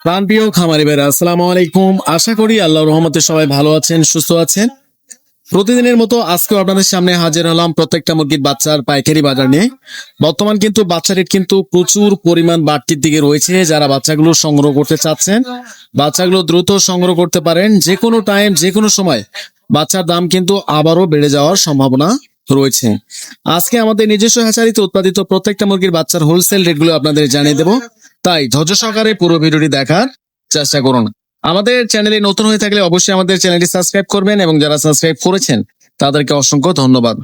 প্রাণপ্রিয় খামারি ভাইরা, আসসালামু আলাইকুম। আশা করি আল্লাহর রহমতে সবাই ভালো আছেন, সুস্থ আছেন। প্রতিদিনের মতো আজকেও আপনাদের সামনে হাজির হলাম প্রত্যেকটা মুরগির বাচ্চার পাইকারি বাজার নিয়ে। বর্তমান কিন্তু বাচ্চা রেট কিন্তু প্রচুর পরিমাণ বাড়তির দিকে রয়েছে। যারা বাচ্চাগুলো সংগ্রহ করতে চাচ্ছেন, বাচ্চাগুলো দ্রুত সংগ্রহ করতে পারেন। যে কোনো টাইম, যে কোনো সময় বাচ্চার দাম কিন্তু আবারও বেড়ে যাওয়ার সম্ভাবনা রয়েছে। আজকে আমাদের নিজস্ব হ্যাচারিতে উৎপাদিত প্রত্যেকটা মুরগির বাচ্চার হোলসেল রেটগুলো আপনাদের জানিয়ে দেবো। তাই ধৈর্য সহকারে পুরো ভিডিওটি দেখার চেষ্টা করুন। আমাদের চ্যানেলে নতুন হয়ে থাকলে অবশ্যই আমাদের চ্যানেলটি সাবস্ক্রাইব করবেন এবং যারা সাবস্ক্রাইব করেছেন তাদেরকে অসংখ্য ধন্যবাদ।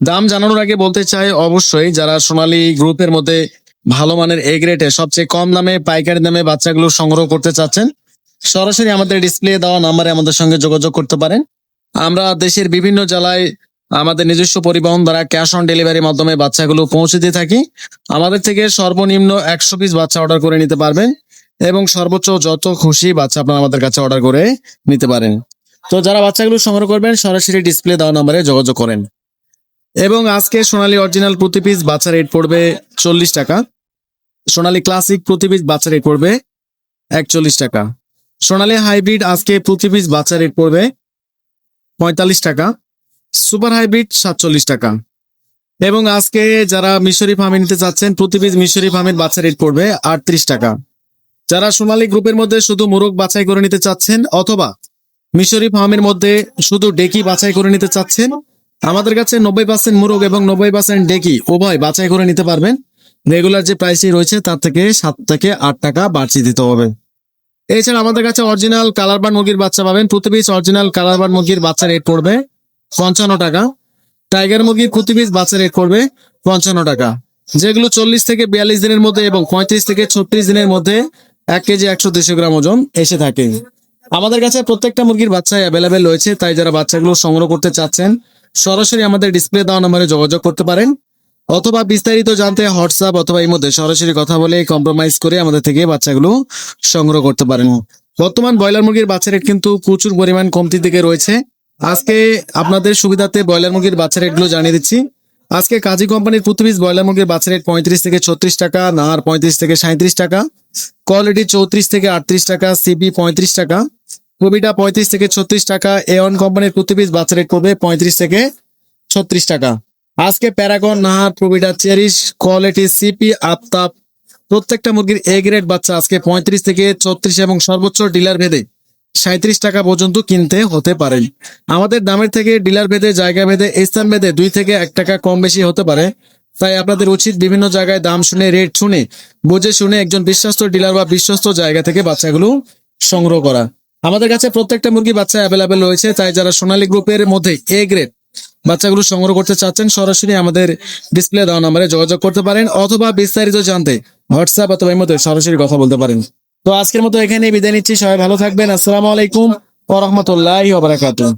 দাম জানানোর আগে বলতে চাই, অবশ্যই যারা সোনালী গ্রুপের মধ্যে ভালো মানের এ গ্রেডে সবচেয়ে কম দামে পাইকারি দামে বাচ্চাগুলো সংগ্রহ করতে চাচ্ছেন, সরাসরি আমাদের ডিসপ্লে দেওয়া নাম্বারে আমাদের সঙ্গে যোগাযোগ করতে পারেন। আমরা দেশের বিভিন্ন জেলায় আমাদের নিজস্ব পরিবহন দ্বারা ক্যাশ অন ডেলিভারির মাধ্যমে বাচ্চাগুলো পৌঁছে দিয়ে থাকি। আমাদের থেকে সর্বনিম্ন 100 পিস বাচ্চা অর্ডার করে নিতে পারবেন এবং সর্বোচ্চ যত খুশি বাচ্চা আপনারা আমাদের কাছে অর্ডার করে নিতে পারেন। তো যারা বাচ্চাগুলো সংগ্রহ করবেন সরাসরি ডিসপ্লে দেওয়া নম্বরে যোগাযোগ করেন। এবং আজকে সোনালী অরিজিনাল প্রতি পিস বাচ্চা রেট পড়বে 40 টাকা। সোনালী ক্লাসিক প্রতি পিস বাচ্চা রেট পড়বে 41 টাকা। সোনালী হাইব্রিড আজকে প্রতি পিস বাচ্চা রেট পড়বে 45 টাকা। সুপার হাইব্রিড 47 টাকা। এবং আজকে যারা মিশরি ফার্মে নিতে চাচ্ছেন, প্রতি পিস মিশরি ফার্মের বাচ্চা রেট পড়বে 38 টাকা। যারা সোনালী গ্রুপের মধ্যে শুধু মোরগ বাছাই করে নিতে চাচ্ছেন অথবা মিশরি ফার্মের মধ্যে শুধু ডেকি বাছাই করে নিতে চাচ্ছেন, আমাদের কাছে 90% মোরগ এবং 90% ডেকি উভয় বাছাই করে নিতে পারবেন। রেগুলার যে প্রাইসই রয়েছে তার থেকে 7 থেকে 8 টাকা বাড়তি দিতে হবে। এছাড়া আমাদের কাছে অরিজিনাল কালারবার্ড মুরগির বাচ্চা পাবেন। প্রতি পিস অরিজিনাল কালারবার্ড মুরগির বাচ্চা রেট পড়বে 55 টাকা। টাইগার মুরগির প্রতি পিস বাচ্চা রেট পড়বে 55 টাকা। যেগুলো 40 থেকে 42 দিনের মধ্যে এবং 35 থেকে 36 দিনের মধ্যে 1 কেজি 100-200 গ্রাম ওজন এসে থাকে। আমাদের কাছে প্রত্যেকটা মুরগির বাচ্চা অ্যাভেলেবেল রয়েছে। তাই যারা বাচ্চাগুলো সংগ্রহ করতে চাচ্ছেন সরাসরি আমাদের ডিসপ্লে দেওয়া নম্বরে যোগাযোগ করতে পারেন অথবা বিস্তারিত জানতে হোয়াটসঅ্যাপ অথবা এই মধ্যে সরাসরি কথা বলে কম্প্রোমাইজ করে আমাদের থেকে বাচ্চাগুলো সংগ্রহ করতে পারেন। বর্তমান ব্রয়লার মুরগির বাচ্চা রেট কিন্তু প্রচুর পরিমাণ কমতির দিকে রয়েছে। আজকে আপনাদের সুবিধাতে ব্রয়লার মুরগির বাচ্চা রেটগুলো জানিয়ে দিচ্ছি। আজকে কাজী কোম্পানির প্রতি পিস ব্রয়লার মুরগির বাচ্চা রেট 35 থেকে 36 টাকা, নার 35 থেকে 37 টাকা, কোয়ালিটি 34 থেকে 38 টাকা, সিপি 35 টাকা, কবিটা 35 থেকে 36 টাকা। এওয়ান কোম্পানির প্রতি পিস বাচ্চা রেট পড়বে 35 থেকে 36 টাকা। আজকে Paragon, Nahar, Provita, Cherish, Quality, CP, Aftab প্রত্যেকটা মুরগির এ গ্রেড বাচ্চা আজকে 35 থেকে 36 এবং সর্বোচ্চ ডিলার ভেদে 37 টাকা পর্যন্ত কিনতে হতে পারে। আমাদের দামের থেকে ডিলার ভেদে, জায়গা ভেদে, স্থান ভেদে 2 থেকে 1 টাকা কম বেশি হতে পারে। তাই আপনাদের উচিত বিভিন্ন জায়গায় দাম শুনে, রেট শুনে, বুঝে শুনে একজন বিশ্বস্ত ডিলার বা বিশ্বস্ত জায়গা থেকে বাচ্চাগুলো সংগ্রহ করা। আমাদের কাছে প্রত্যেকটা মুরগি বাচ্চা অ্যাভেলেবেল রয়েছে। তাই যারা সোনালী গ্রুপের মধ্যে এ গ্রেড বাচ্চাগুলো সংগ্রহ করতে চাচ্ছেন সরাসরি আমাদের ডিসপ্লে দেওয়া নম্বরে যোগাযোগ করতে পারেন অথবা বিস্তারিত জানতে হোয়াটসঅ্যাপ অথবা এর মধ্যে সরাসরি কথা বলতে পারেন। তো আজকের মতো এখানেই বিদায় নিচ্ছি। সবাই ভালো থাকবেন। আসসালামু আলাইকুম ওয়া রাহমাতুল্লাহি ওয়া বারাকাতুহু।